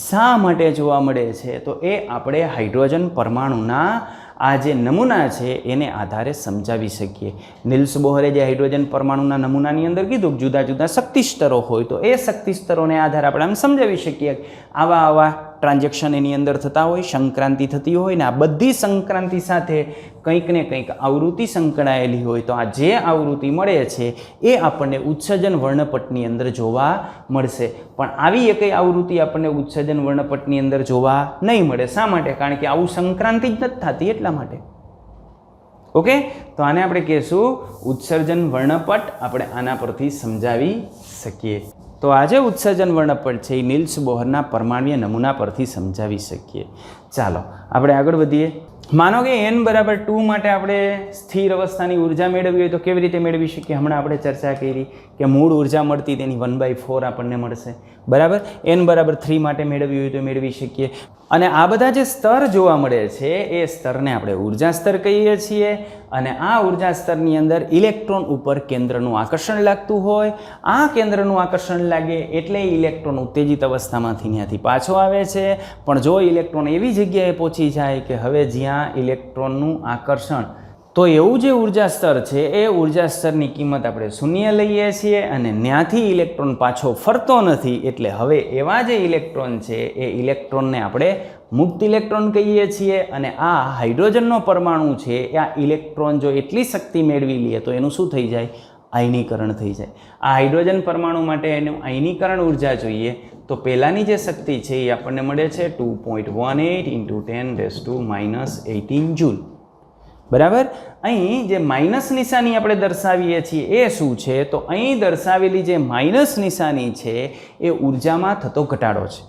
શા માટે જોવા મળે છે? તો એ આપણે હાઇડ્રોજન પરમાણુના આ જે નમૂના છે એને આધારે સમજાવી શકીએ. નિલ્સ બોહરે જે હાઇડ્રોજન પરમાણુના નમૂનાની અંદર કીધું કે જુદા જુદા શક્તિ સ્તરો હોય તો એ શક્તિ સ્તરોને આધારે આપણે આમ સમજાવી શકીએ આવા ટ્રાન્ઝેક્શન એની અંદર થતા હોય, સંક્રાંતિ થતી હોય ને આ બધી સંક્રાંતિ સાથે કંઈક ને કંઈક આવૃત્તિ સંકળાયેલી હોય તો આ જે આવૃત્તિ મળે છે એ આપણને ઉત્સર્જન વર્ણપટની અંદર જોવા મળશે. પણ આવી એકઈ આવૃત્તિ આપણને ઉત્સર્જન વર્ણપટની અંદર જોવા નહીં મળે. શા માટે? કારણ કે આવું સંક્રાંતિ જ નથી થતી એટલા માટે. ઓકે, તો આને આપણે કહીશું ઉત્સર્જન વર્ણપટ. આપણે આના પરથી સમજાવી શકીએ. તો આજે ઉત્સર્જન વર્ણપટ છે એ નિલ્સ બોહરના પરમાણુય નમૂના પરથી સમજાવી શકીએ. ચાલો આપણે આગળ વધીએ. માનો કે n/2 માટે આપણે સ્થિર અવસ્થાની ઉર્જા મેળવવી હોય તો કેવી રીતે મેળવી શકીએ? હમણાં આપણે ચર્ચા કરી કે મૂળ ઉર્જા મળતી તેની 1/4 આપણને મળશે. બરાબર? n/3 માટે મેળવવી હોય તો મેળવી શકીએ. અને આ બધા જે સ્તર જોવા મળે છે એ સ્તરને આપણે ઉર્જા સ્તર કહીએ છીએ. અને આ ઉર્જા સ્તરની અંદર ઇલેક્ટ્રોન ઉપર કેન્દ્રનું આકર્ષણ લાગતું હોય. આ કેન્દ્રનું આકર્ષણ લાગે એટલે ઇલેક્ટ્રોન ઉત્તેજિત અવસ્થામાંથી ત્યાંથી પાછો આવે છે. પણ જો ઇલેક્ટ્રોન એવી જગ્યાએ પહોંચી જાય કે હવે જ્યાં ઇલેક્ટ્રોનનું આકર્ષણ, તો એવું જે ઉર્જા સ્તર છે એ ઉર્જા સ્તરની કિંમત આપણે 0 લઈએ છીએ અને ત્યાંથી ઇલેક્ટ્રોન પાછો ફરતો નથી. એટલે હવે એવા જે ઇલેક્ટ્રોન છે એ ઇલેક્ટ્રોનને આપણે મુક્ત ઇલેક્ટ્રોન કહીએ છીએ. અને આ હાઇડ્રોજનનો પરમાણુ છે આ ઇલેક્ટ્રોન જો એટલી શક્તિ મેળવી લે તો એનું શું થઈ જાય? આયનીકરણ થઈ જાય. આ હાઇડ્રોજન પરમાણુ માટે એનું આયનીકરણ ઉર્જા જોઈએ તો પહેલાંની જે શક્તિ છે એ આપણને મળે છે 2.18 × 10⁻18 જૂલ. બરાબર? અહીં જે માઇનસ નિશાની આપણે દર્શાવીએ છીએ એ શું છે? તો અહીં દર્શાવેલી જે માઇનસ નિશાની છે એ ઉર્જામાં થતો ઘટાડો છે.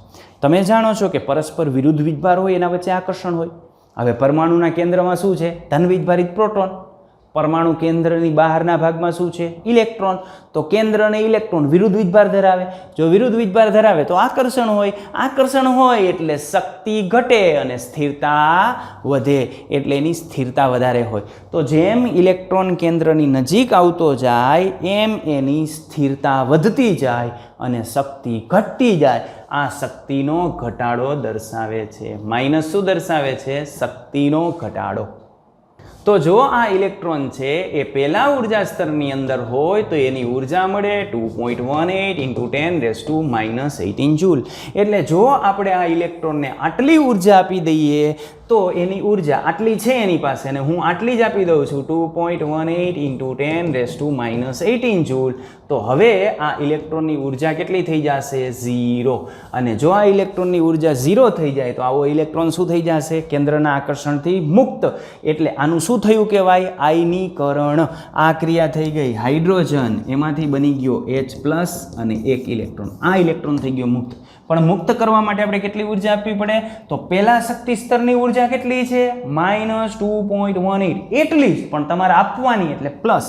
તમે જાણો છો કે પરસ્પર વિરુદ્ધ વીજભાર હોય એના વચ્ચે આકર્ષણ હોય. હવે પરમાણુના કેન્દ્રમાં શું છે? ધન વીજભારિત પ્રોટોન. પરમાણુ કેન્દ્રની બહારના ભાગમાં શું છે? ઇલેક્ટ્રોન. તો કેન્દ્ર અને ઇલેક્ટ્રોન વિરુદ્ધ વીજભાર ધરાવે. જો વિરુદ્ધ વીજભાર ધરાવે તો આકર્ષણ હોય. આકર્ષણ હોય એટલે શક્તિ ઘટે અને સ્થિરતા વધે, એટલે એની સ્થિરતા વધારે હોય. તો જેમ ઇલેક્ટ્રોન કેન્દ્રની નજીક આવતો જાય એમ એની સ્થિરતા વધતી જાય અને શક્તિ ઘટતી જાય. આ શક્તિનો ઘટાડો દર્શાવે છે. માઇનસ શું દર્શાવે છે? શક્તિનો ઘટાડો. તો જો આ ઇલેક્ટ્રોન છે એ પહેલા ઉર્જા સ્તરની અંદર હોય તો એની ઉર્જા મળે 2.18 × 10⁻⁻18 જૂલ. એટલે જો આપણે આ ઇલેક્ટ્રોનને આટલી ઉર્જા આપી દઈએ તો એની ઉર્જા આટલી છે એની પાસે અને હું આટલી જ આપી દઉં છું 2.18 × 10⁻18 જૂલ. તો હવે આ ઇલેક્ટ્રોનની ઉર્જા કેટલી થઈ જશે? 0. અને જો આ ઇલેક્ટ્રોનની ઉર્જા 0 થઈ જાય તો આવો ઇલેક્ટ્રોન શું થઈ જશે? કેન્દ્રના આકર્ષણથી મુક્ત. એટલે આનું શું થયું કહેવાય? આયનીકરણ. આ ક્રિયા થઈ ગઈ. હાઇડ્રોજન એમાંથી બની ગયો H+ અને એક ઇલેક્ટ્રોન. આ ઇલેક્ટ્રોન થઈ ગયો મુક્ત. પણ મુક્ત કરવા માટે આપણે કેટલી ઉર્જા આપવી પડે? તો પહેલા શક્તિ સ્તરની ઉર્જા કેટલી છે? -2.18. એટલી જ, પણ તમારે આપવાની એટલે પ્લસ.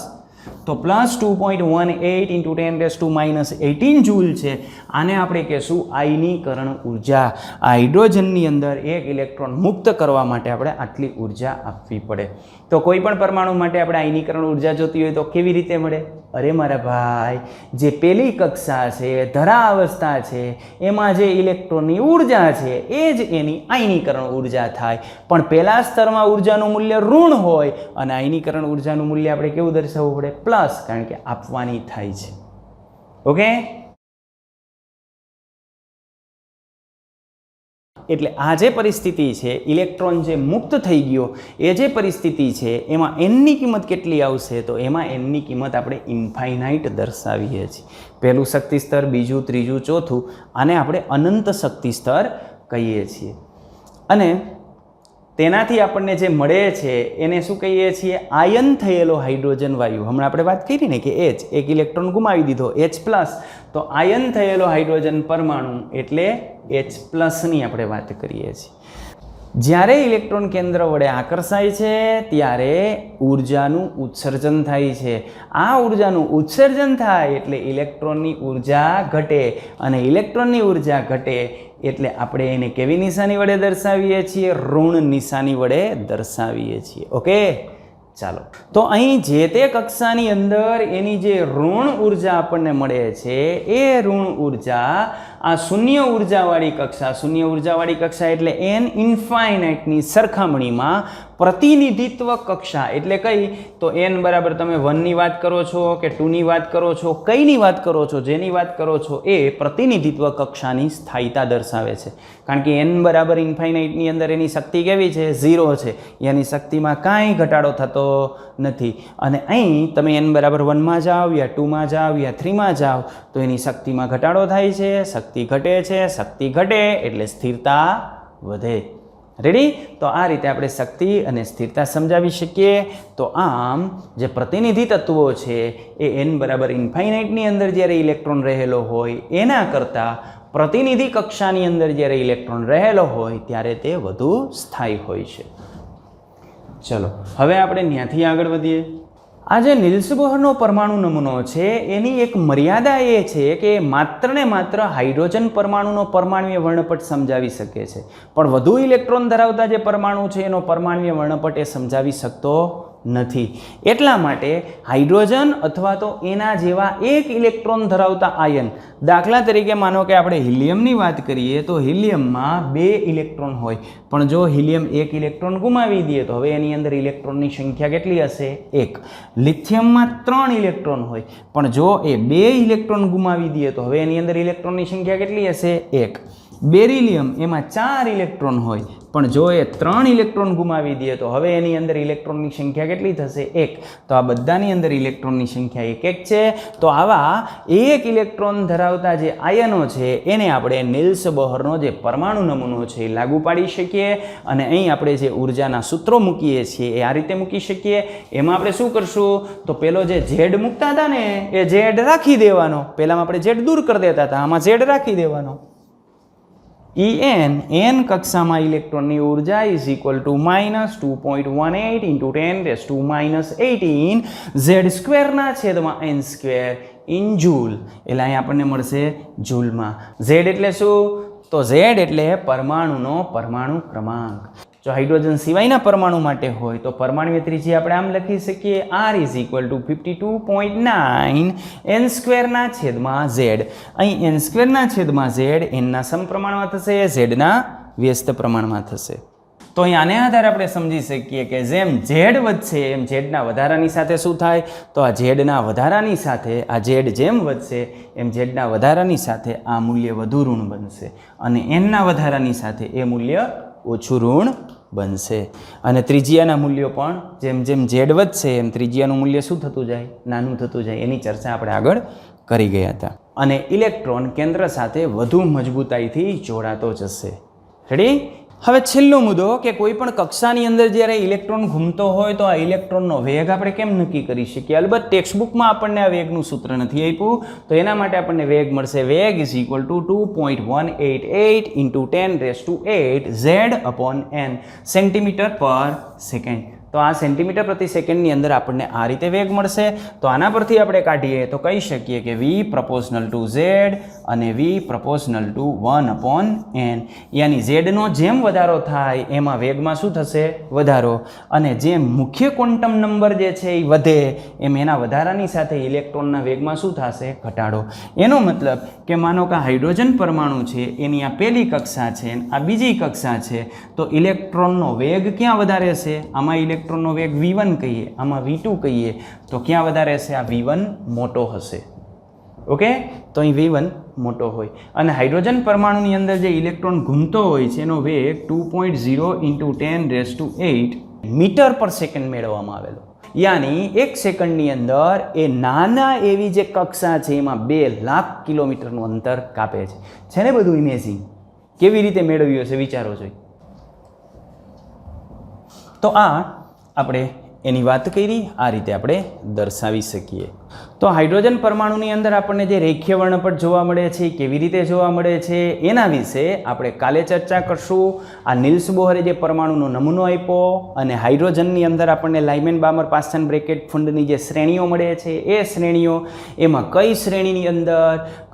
તો +2.18 × 10⁻⁻18 જૂલ છે. આને આપણે કહેશું આયનીકરણ ઉર્જા. આ હાઇડ્રોજનની અંદર એક ઇલેક્ટ્રોન મુક્ત કરવા માટે આપણે આટલી ઉર્જા આપવી પડે. તો કોઈ પણ પરમાણુ માટે આપણે આયનીકરણ ઉર્જા જોતી હોય તો કેવી રીતે મળે? અરે મારા ભાઈ, જે પહેલી કક્ષા છે, ધરા અવસ્થા છે, એમાં જે ઇલેક્ટ્રોનની ઉર્જા છે એ જ એની આયનીકરણ ઉર્જા થાય. પણ પહેલા સ્તરમાં ઉર્જાનું મૂલ્ય ઋણ હોય અને આયનીકરણ ઉર્જાનું મૂલ્ય આપણે કેવું દર્શાવવું પડે? પ્લસ, કારણ કે આપવાની થાય છે. ઓકે? એટલે આ જે પરિસ્થિતિ છે, ઇલેક્ટ્રોન જે મુક્ત થઈ ગયો એ જે પરિસ્થિતિ છે એમાં એનની કિંમત કેટલી આવશે? તો એમાં એનની કિંમત આપણે ઇન્ફાઇનાઇટ દર્શાવીએ છીએ. પહેલું શક્તિ સ્તર, બીજું, ત્રીજું, ચોથું, આને આપણે અનંત શક્તિ સ્તર કહીએ છીએ. અને તેનાથી આપણને જે મળે છે એને શું કહીએ છીએ? આયન થયેલો હાઇડ્રોજન વાયુ. હમણાં આપણે વાત કરી ને કે H, એક ઇલેક્ટ્રોન ગુમાવી દીધો, H+. તો આયન થયેલો હાઇડ્રોજન પરમાણુ એટલે H+ ની આપણે વાત કરીએ છીએ. જ્યારે ઇલેક્ટ્રોન કેન્દ્ર વડે આકર્ષાય છે ત્યારે ઉર્જાનું ઉત્સર્જન થાય છે. આ ઉર્જાનું ઉત્સર્જન થાય એટલે ઇલેક્ટ્રોનની ઉર્જા ઘટે, અને ઇલેક્ટ્રોનની ઉર્જા ઘટે એટલે આપણે એને કેવી નિશાની વડે દર્શાવીએ છીએ? ઋણ નિશાની વડે દર્શાવીએ છીએ. ઓકે, ચાલો. તો અહીં જે તે કક્ષાની અંદર એની જે ઋણ ઉર્જા આપણને મળે છે એ ઋણ ઉર્જા આ શૂન્ય ઉર્જાવાળી કક્ષા, શૂન્ય ઉર્જાવાળી કક્ષા એટલે n ઇન્ફાઇનાઇટની સરખામણીમાં પ્રતિનિધિત્વ કક્ષા એટલે કઈ? તો n બરાબર તમે 1 ની વાત કરો છો કે 2 ની વાત કરો છો, કઈની વાત કરો છો, જેની વાત કરો છો એ પ્રતિનિધિત્વ કક્ષાની સ્થાયીતા દર્શાવે છે. કારણ કે n બરાબર ઇન્ફાઇનાઇટની અંદર એની શક્તિ કેવી છે? 0 છે. એની શક્તિમાં કાંઈ ઘટાડો થતો નથી. અને અહીં તમે n બરાબર 1 માં જાઓ યા 2 માં જાઓ યા 3 માં જાઓ તો એની શક્તિમાં ઘટાડો થાય છે, શક્તિ ઘટે છે. શક્તિ ઘટે એટલે સ્થિરતા વધે. રેડી? તો આ રીતે આપણે શક્તિ અને સ્થિરતા સમજાવી શકીએ. તો આમ જે પ્રતિનિધિ તત્વો છે એ n બરાબર ઇન્ફાઇનાઇટની અંદર જ્યારે ઇલેક્ટ્રોન રહેલો હોય એના કરતાં પ્રતિનિધિ કક્ષાની અંદર જ્યારે ઇલેક્ટ્રોન રહેલો હોય ત્યારે તે વધુ સ્થાયી હોય છે. ચલો હવે આપણે ત્યાંથી આગળ વધીએ. આ જે નિલ્સ બોહરનો પરમાણુ નમૂનો છે એની એક મર્યાદા એ છે કે માત્ર ને માત્ર હાઇડ્રોજન પરમાણુનો પરમાણ્વીય વર્ણપટ સમજાવી શકે છે, પણ વધુ ઇલેક્ટ્રોન ધરાવતા જે પરમાણુ છે એનો પરમાણ્વીય વર્ણપટ એ સમજાવી શકતો નથી. એટલા માટે હાઇડ્રોજન અથવા તો એના જેવા એક ઇલેક્ટ્રોન ધરાવતા આયન, દાખલા તરીકે માનો કે આપણે હિલિયમની વાત કરીએ તો હિલિયમમાં 2 ઇલેક્ટ્રોન હોય, પણ જો હિલિયમ એક ઇલેક્ટ્રોન ગુમાવી દઈએ તો હવે એની અંદર ઇલેક્ટ્રોનની સંખ્યા કેટલી હશે? 1. લિથિયમમાં 3 ઇલેક્ટ્રોન હોય, પણ જો એ 2 ઇલેક્ટ્રોન ગુમાવી દઈએ તો હવે એની અંદર ઇલેક્ટ્રોનની સંખ્યા કેટલી હશે? 1. બેરિલિયમ એમાં 4 ઇલેક્ટ્રોન હોય, પણ જો એ 3 ઇલેક્ટ્રોન ગુમાવી દઈએ તો હવે એની અંદર ઇલેક્ટ્રોનની સંખ્યા કેટલી થશે? 1. તો આ બધાની અંદર ઇલેક્ટ્રોનની સંખ્યા 1 છે. તો આવા એક ઇલેક્ટ્રોન ધરાવતા જે આયનો છે એને આપણે નિલ્સ બોહરનો જે પરમાણુ નમૂનો છે એ લાગુ પાડી શકીએ. અને અહીં આપણે જે ઉર્જાના સૂત્રો મૂકીએ છીએ એ આ રીતે મૂકી શકીએ. એમાં આપણે શું કરશું? તો પેલો જે Z મૂકતા હતા ને એ Z રાખી દેવાનો. પહેલામાં આપણે Z દૂર કરી દેતા હતા, આમાં Z રાખી દેવાનો. En કક્ષામાં ઇલેક્ટ્રોનની ઉર્જા is equal to -2.18 into 10⁻⁻18 Z સ્ક્વેરના છેદમાં n સ્ક્વેર ઇન જૂલ. એટલે અહીં આપણને મળશે જૂલમાં. ઝેડ એટલે શું? તો ઝેડ એટલે પરમાણુનો પરમાણુ ક્રમાંક. જો હાઇડ્રોજન સિવાયના પરમાણુ માટે હોય તો પરમાણુની ત્રિજ્યા આપણે આમ લખી શકીએ R is equal two 52.9 n સ્ક્વેરના છેદમાં ઝેડ. અહીં n સ્ક્વેરના છેદમાં ઝેડ એનના સમપ્રમાણમાં થશે, ઝેડના વ્યસ્ત પ્રમાણમાં થશે. તો અહીં આને આધારે આપણે સમજી શકીએ કે જેમ ઝેડ વધશે એમ ઝેડના વધારાની સાથે શું થાય? તો આ ઝેડના વધારાની સાથે આ ઝેડ જેમ વધશે એમ ઝેડના વધારાની સાથે આ મૂલ્ય વધુ ઋણ બનશે અને એનના વધારાની સાથે એ મૂલ્ય ઓછું ઋણ બનશે. અને ત્રિજ્યાના મૂલ્યો પણ જેમ જેમ ઝેડ વધશે એમ ત્રિજ્યાનું મૂલ્ય શું થતું જાય? નાનું થતું જાય. એની ચર્ચા આપણે આગળ કરી ગયા હતા. અને ઇલેક્ટ્રોન કેન્દ્ર સાથે વધુ મજબૂતાઈથી જોડાતો જશે. રેડી? હવે છેલ્લો મુદ્દો કે કોઈ પણ કક્ષાની અંદર જ્યારે ઇલેક્ટ્રોન ઘૂમતો હોય તો આ ઇલેક્ટ્રોનનો વેગ આપણે કેમ નક્કી કરી શકીએ? અલબત્ત ટેક્સ્ટબુકમાં આપણને આ વેગનું સૂત્ર નથી આપ્યું, તો એના માટે આપણને વેગ મળશે. વેગ is equal two 2.188 into 10⁸ Z/n centimetre પર સેકન્ડ. તો આ સેન્ટીમીટર પ્રતિ સેકન્ડની અંદર આપણને આ રીતે વેગ મળશે. તો આના પરથી આપણે કાઢીએ તો કહી શકીએ કે V પ્રપોર્શનલ ટુ Z અને V પ્રપોર્શનલ ટુ 1/n. યાની ઝેડનો જેમ વધારો થાય એમાં વેગમાં શું થશે? વધારો. અને જેમ મુખ્ય ક્વોન્ટમ નંબર જે છે એ વધે એમ એના વધારાની સાથે ઇલેક્ટ્રોનના વેગમાં શું થશે? ઘટાડો. એનો મતલબ કે માનો કે હાઇડ્રોજન પરમાણુ છે એની આ પહેલી કક્ષા છે આ બીજી કક્ષા છે, તો ઇલેક્ટ્રોનનો વેગ ક્યાં વધારે છે? આમાં ઇલેક્ટ્રોનનો વેગ V1 કહીએ, આમાં V2 કહીએ, તો ક્યાં વધારે હશે? આ V1 મોટો હશે. ઓકે, તો અહીં V1 મોટો હોય. અને હાઇડ્રોજન પરમાણુની અંદર જે ઇલેક્ટ્રોન ઘૂમતો હોય છે એનો વેગ 2.0 ઇન્ટુ 10⁸ મીટર પર સેકન્ડ મેળવવામાં આવેલો. યાની એક સેકન્ડની અંદર એ નાના એવી જે કક્ષા છે એમાં 2 લાખ કિલોમીટરનું અંતર કાપે છે. છે ને બધું ઇમેજિંગ? કેવી રીતે મેળવ્યું હશે વિચારો જોઈ. તો આ આપણે એની વાત કરી, આ રીતે આપણે દર્શાવી શકીએ. તો હાઇડ્રોજન પરમાણુની અંદર આપણને જે રેખીય વર્ણપટ જોવા મળે છે એ કેવી રીતે જોવા મળે છે એના વિશે આપણે કાલે ચર્ચા કરશું. આ નિલ્સ બોહરે જે પરમાણુનો નમૂનો આપ્યો અને હાઇડ્રોજનની અંદર આપણને લાઇમેન બામર પાસ્ટન બ્રેકેટ ફંડની જે શ્રેણીઓ મળે છે એ શ્રેણીઓ, એમાં કઈ શ્રેણીની અંદર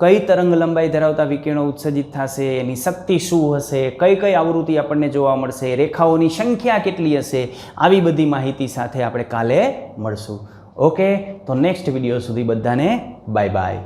કઈ તરંગ લંબાઈ ધરાવતા વિકિરણો ઉત્સર્જિત થશે, એની શક્તિ શું હશે, કઈ કઈ આવૃત્તિ આપણને જોવા મળશે, રેખાઓની સંખ્યા કેટલી હશે, આવી બધી માહિતી સાથે આપણે કાલે મળશું. ઓકે, તો નેક્સ્ટ વિડીયો સુધી બધાને બાય બાય.